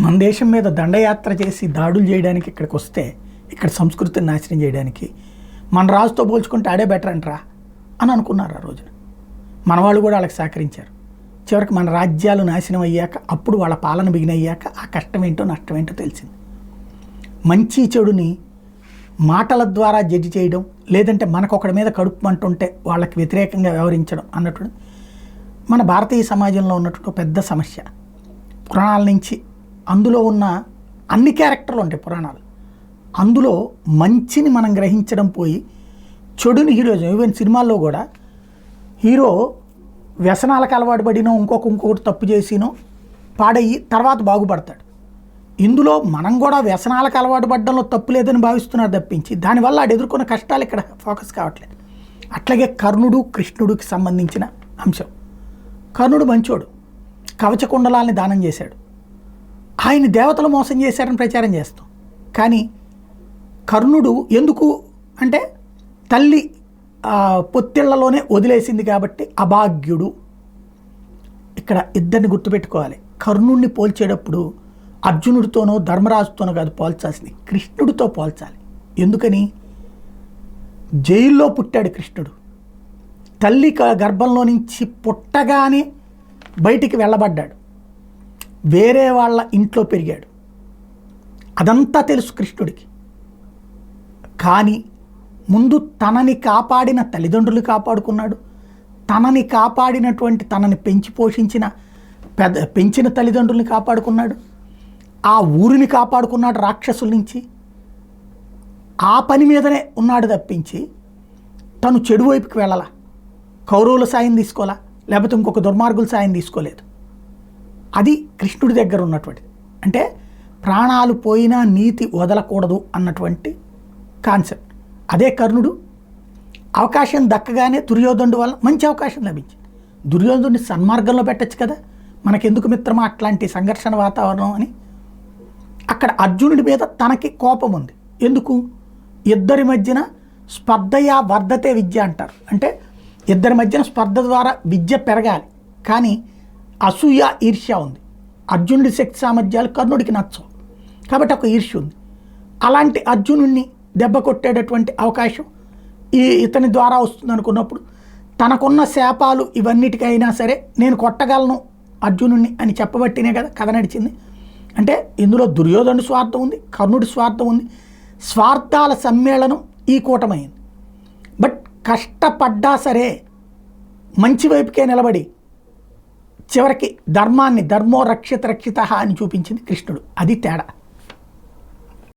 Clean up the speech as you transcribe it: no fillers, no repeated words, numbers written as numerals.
మన దేశం మీద దండయాత్ర చేసి దాడులు చేయడానికి ఇక్కడికి వస్తే ఇక్కడ సంస్కృతిని నాశనం చేయడానికి మన రాజుతో పోల్చుకుంటే ఆడే బెటర్ అంటారా అని అనుకున్నారు ఆ రోజున. మన వాళ్ళు కూడా వాళ్ళకి సహకరించారు. చివరికి మన రాజ్యాలు నాశనం అయ్యాక అప్పుడు వాళ్ళ పాలన బిగినయ్యాక ఆ కష్టం ఏంటో నష్టం ఏంటో తెలిసింది. మంచి చెడుని మాటల ద్వారా జడ్జి చేయడం, లేదంటే మనకు ఒకడి మీద కడుపు అంటుంటే వాళ్ళకి వ్యతిరేకంగా వ్యవహరించడం అన్నట్టు మన భారతీయ సమాజంలో ఉన్నటువంటి పెద్ద సమస్య. పురాణాల నుంచి అందులో ఉన్న అన్ని క్యారెక్టర్లు ఉంటాయి పురాణాలు. అందులో మంచిని మనం గ్రహించడం పోయి చెడుని హీరోయిజం. ఈవెన్ సినిమాల్లో కూడా హీరో వ్యసనాలకు అలవాటు పడినో ఇంకొకటి తప్పు చేసినో పాడయ్యి తర్వాత బాగుపడతాడు. ఇందులో మనం కూడా వ్యసనాలకు అలవాటు పడడంలో తప్పు లేదని భావిస్తున్నారు తప్పించి దానివల్ల ఆడు ఎదుర్కొన్న కష్టాలు ఇక్కడ ఫోకస్ కావట్లేదు. అట్లాగే కర్ణుడు కృష్ణుడికి సంబంధించిన అంశం. కర్ణుడు మంచోడు, కవచకుండలాల్ని దానం చేశాడు. ఆయన దేవతలు మోసం చేశారని ప్రచారం చేస్తాం. కానీ కర్ణుడు ఎందుకు అంటే తల్లి పొత్తిళ్లలోనే వదిలేసింది కాబట్టి అభాగ్యుడు. ఇక్కడ ఇద్దరిని గుర్తుపెట్టుకోవాలి. కర్ణుడిని పోల్చేటప్పుడు అర్జునుడితోనో ధర్మరాజుతోనో కాదు పోల్చాల్సింది, కృష్ణుడితో పోల్చాలి. ఎందుకని? జైల్లో పుట్టాడు కృష్ణుడు. తల్లి గర్భంలో నుంచి పుట్టగానే బయటికి వెళ్ళబడ్డాడు, వేరే వాళ్ళ ఇంట్లో పెరిగాడు. అదంతా తెలుసు కృష్ణుడికి. కానీ ముందు తనని కాపాడిన తల్లిదండ్రులు కాపాడుకున్నాడు, తనని కాపాడినటువంటి తనని పెంచి పోషించిన పెంచిన తల్లిదండ్రుల్ని కాపాడుకున్నాడు, ఆ ఊరిని కాపాడుకున్నాడు రాక్షసుల నుంచి. ఆ పని మీదనే ఉన్నాడు తప్పించి తను చెడు వైపుకి వెళ్ళాల, కౌరవుల సాయం తీసుకోవాలా, లేకపోతే ఇంకొక దుర్మార్గుల సాయం తీసుకోలేదు. అది కృష్ణుడి దగ్గర ఉన్నటువంటిది. అంటే ప్రాణాలు పోయినా నీతి వదలకూడదు అన్నటువంటి కాన్సెప్ట్. అదే కర్ణుడు అవకాశం దక్కగానే దుర్యోధనుడి వల్ల మంచి అవకాశం లభించింది. దుర్యోధనుడిని సన్మార్గంలో పెట్టచ్చు కదా, మనకెందుకు మిత్రమా అట్లాంటి సంఘర్షణ వాతావరణం అని. అక్కడ అర్జునుడి మీద తనకి కోపం ఉంది. ఎందుకు? ఇద్దరి మధ్యన స్పర్ధయా వర్ధతే విద్య అంటారు. అంటే ఇద్దరి మధ్యన స్పర్ధ ద్వారా విద్య పెరగాలి, కానీ అసూయ ఈర్ష్య ఉంది. అర్జునుడి శక్తి సామర్థ్యాలు కర్ణుడికి నచ్చవు కాబట్టి ఒక ఈర్ష్య ఉంది. అలాంటి అర్జునుడిని దెబ్బ కొట్టేటటువంటి అవకాశం ఇతని ద్వారా వస్తుంది అనుకున్నప్పుడు తనకున్న శాపాలు ఇవన్నిటికైనా సరే నేను కొట్టగలను అర్జునుడిని అని చెప్పబట్టినే కదా కథ నడిచింది. అంటే ఇందులో దుర్యోధనుడి స్వార్థం ఉంది, కర్ణుడి స్వార్థం ఉంది. స్వార్థాల సమ్మేళనం ఈ కూటమైంది. బట్ కష్టపడ్డా సరే మంచి వైపుకే నిలబడి చివరికి ధర్మాన్ని ధర్మో రక్షిత రక్షిత అని చూపించింది కృష్ణుడు. అది తేడా.